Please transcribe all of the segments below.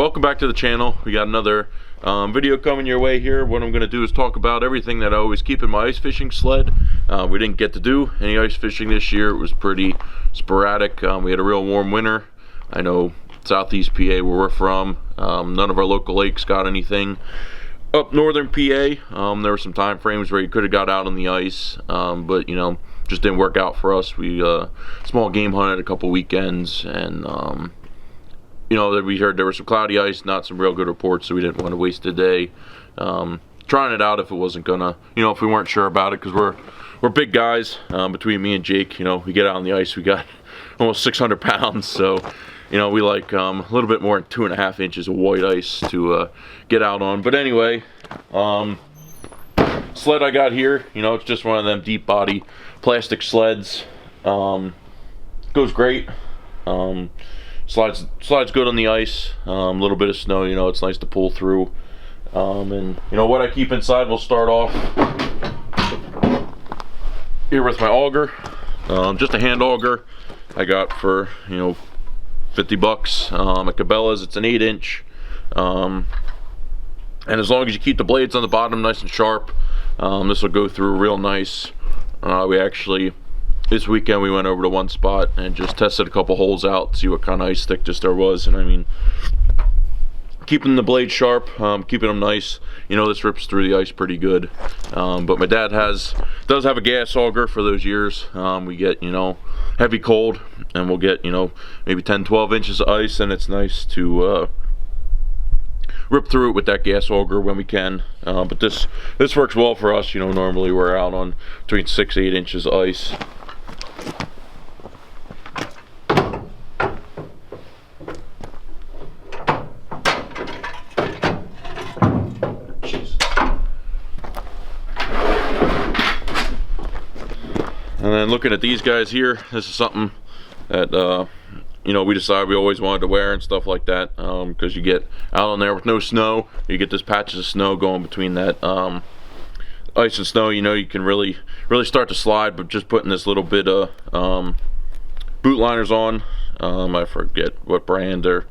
welcome back to the channel. We got another video coming your way here. What I'm going to do is talk about everything that I always keep in my ice fishing sled. We didn't get to do any ice fishing this year. It was pretty sporadic. We had a real warm winter. I know southeast PA where we're from, none of our local lakes got anything. Up northern PA, there were some time frames where you could have got out on the ice, but you know, just didn't work out for us. We small game hunted a couple weekends, and you know, we heard there was some cloudy ice, not some real good reports, so we didn't want to waste a day trying it out if it wasn't gonna, you know, if we weren't sure about it, because we're big guys. Between me and Jake, you know, we get out on the ice, we got almost 600 pounds, so you know, we like a little bit more than 2.5 inches of white ice to get out on. But anyway, sled I got here, you know, it's just one of them deep body plastic sleds. Goes great. Slides good on the ice. A little bit of snow, you know, it's nice to pull through. And you know what I keep inside, we'll start off here with my auger. Just a hand auger I got for, you know, 50 bucks at Cabela's. It's an 8-inch, and as long as you keep the blades on the bottom nice and sharp, this will go through real nice. We actually, this weekend we went over to one spot and just tested a couple holes out to see what kind of ice thickness there was, and I mean, keeping the blade sharp, keeping them nice, you know, this rips through the ice pretty good. But my dad does have a gas auger for those years. We get, you know, heavy cold, and we'll get, you know, maybe 10-12 inches of ice, and it's nice to rip through it with that gas auger when we can. But this works well for us. You know, normally we're out on between 6-8 inches of ice. And then looking at these guys here, this is something that you know, we decided we always wanted to wear and stuff like that, because you get out on there with no snow, you get this patches of snow going between that ice and snow. You know, you can really start to slide, but just putting this little bit of boot liners on, I forget what brand, or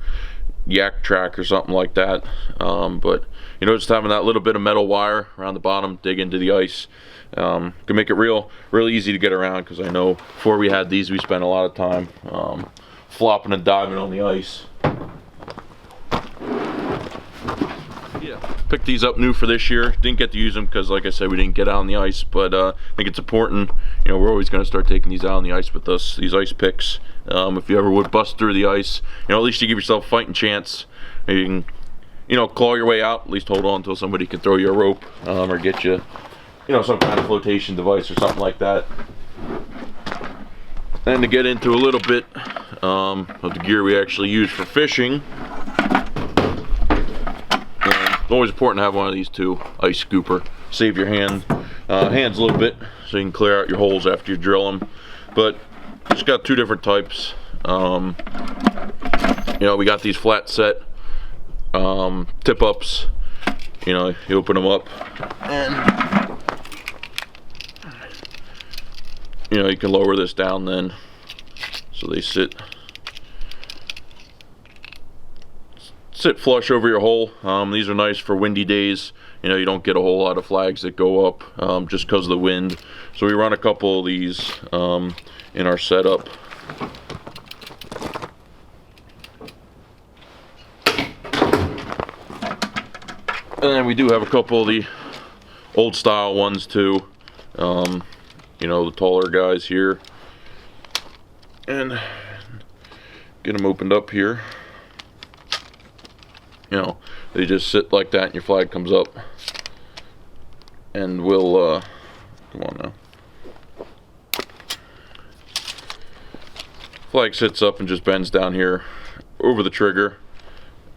Yak Track or something like that, but you know, just having that little bit of metal wire around the bottom, dig into the ice, can make it real easy to get around, because I know before we had these, we spent a lot of time flopping and diving on the ice. Yeah, picked these up new for this year. Didn't get to use them because, like I said, we didn't get out on the ice, but I think it's important. You know, we're always going to start taking these out on the ice with us, these ice picks. If you ever would bust through the ice, you know, at least you give yourself a fighting chance. Maybe you can, you know, claw your way out, at least hold on until somebody can throw you a rope, or get you, you know, some kind of flotation device or something like that. And to get into a little bit of the gear we actually use for fishing, it's always important to have one of these too. Ice scooper, save your hands a little bit, so you can clear out your holes after you drill them. But just got two different types. You know, we got these flat set tip ups. You know, you open them up, and you know, you can lower this down then, so they sit flush over your hole. These are nice for windy days. You know, you don't get a whole lot of flags that go up just because of the wind. So we run a couple of these in our setup. And then we do have a couple of the old style ones too. You know, the taller guys here. And get them opened up here. You know, they just sit like that and your flag comes up. And we'll, come on now. Flag sits up and just bends down here over the trigger.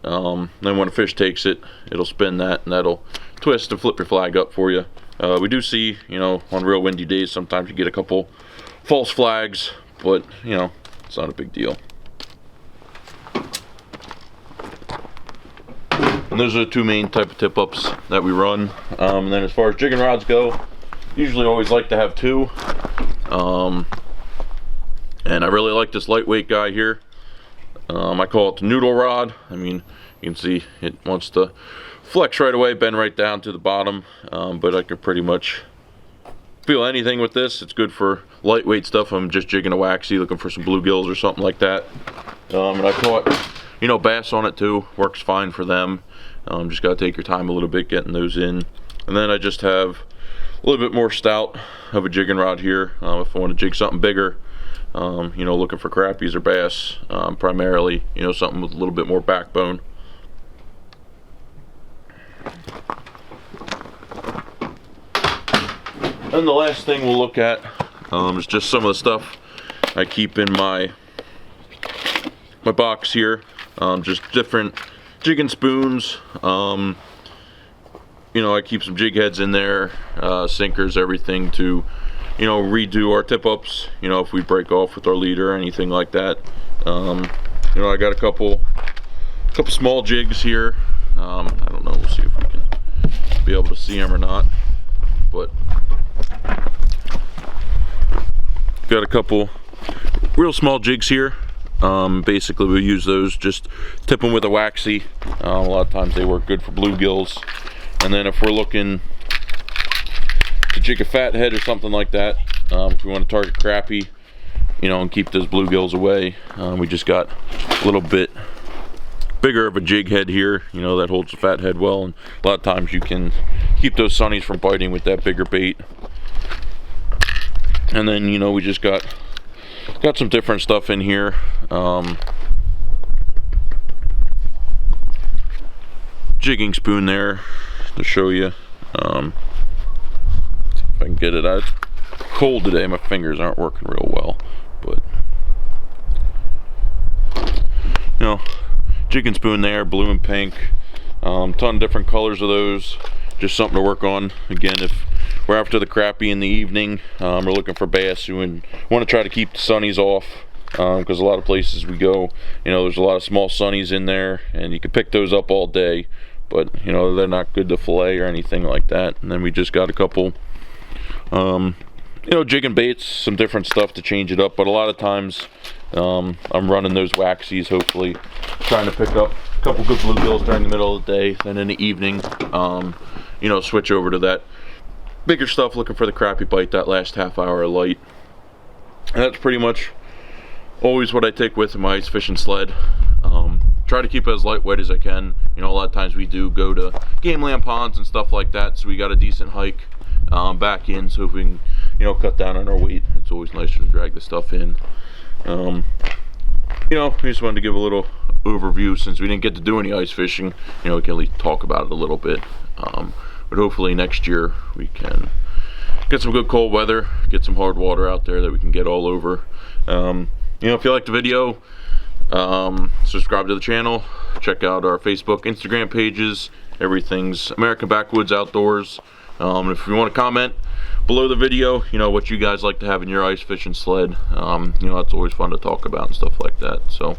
Then when a fish takes it, it'll spin that, and that'll twist and flip your flag up for you. We do see, you know, on real windy days, sometimes you get a couple false flags, but you know, it's not a big deal. And those are the two main type of tip ups that we run. And then as far as jigging rods go, usually always like to have two. And I really like this lightweight guy here. I call it the noodle rod. I mean, You can see it wants to flex right away, bend right down to the bottom, but I could pretty much feel anything with this. It's good for lightweight stuff. I'm just jigging a waxy, looking for some bluegills or something like that. And I caught, you know, bass on it too. Works fine for them. Just gotta take your time a little bit getting those in. And then I just have a little bit more stout of a jigging rod here. If I want to jig something bigger, you know, looking for crappies or bass, primarily, you know, something with a little bit more backbone. And the last thing we'll look at is just some of the stuff I keep in my box here. Just different jigging spoons. You know, I keep some jig heads in there, sinkers, everything to, you know, redo our tip-ups, you know, if we break off with our leader or anything like that. You know, I got a couple small jigs here. I don't know, we'll see if we can be able to see them or not, but got a couple real small jigs here. Basically we use those, just tip them with a waxy. A lot of times they work good for bluegills. And then if we're looking to jig a fat head or something like that, if we want to target crappie, you know, and keep those bluegills away, we just got a little bit bigger of a jig head here, you know, that holds the fat head well, and a lot of times you can keep those sunnies from biting with that bigger bait. And then, you know, we just got some different stuff in here. Jigging spoon there to show you. See if I can get it out. It's cold today, my fingers aren't working real well, but you know, jigging spoon there, blue and pink, ton of different colors of those. Just something to work on. Again, if we're after the crappie in the evening, we're looking for bass, we want to try to keep the sunnies off, because a lot of places we go, you know, there's a lot of small sunnies in there, and you can pick those up all day, but you know, they're not good to fillet or anything like that. And then we just got a couple you know, jigging baits, some different stuff to change it up, but a lot of times I'm running those waxies, hopefully trying to pick up a couple good bluegills during the middle of the day. Then in the evening, you know, switch over to that bigger stuff, looking for the crappie bite that last half hour of light. And that's pretty much always what I take with in my ice fishing sled. Try to keep it as lightweight as I can. You know, a lot of times we do go to game land ponds and stuff like that, so we got a decent hike back in, so if we can, you know, cut down on our weight, it's always nicer to drag the stuff in. You know, we just wanted to give a little overview since we didn't get to do any ice fishing. You know, we can at least talk about it a little bit. But hopefully next year we can get some good cold weather, get some hard water out there that we can get all over. You know, if you like the video, subscribe to the channel, check out our Facebook, Instagram pages. Everything's American Backwoods Outdoors. If you want to comment below the video, you know, what you guys like to have in your ice fishing sled, you know, that's always fun to talk about and stuff like that. So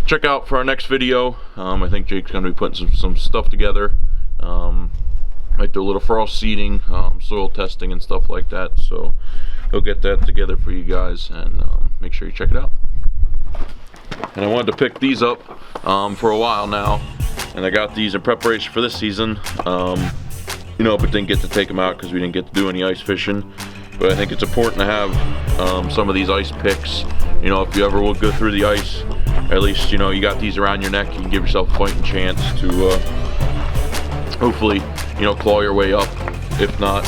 check out for our next video. I think Jake's going to be putting some stuff together. Might do a little frost seeding, soil testing and stuff like that, so he'll get that together for you guys, and make sure you check it out. And I wanted to pick these up for a while now, and I got these in preparation for this season, you know, but didn't get to take them out because we didn't get to do any ice fishing. But I think it's important to have some of these ice picks. You know, if you ever will go through the ice, at least, you know, you got these around your neck, you can give yourself a fighting chance to hopefully, you know, claw your way up. If not,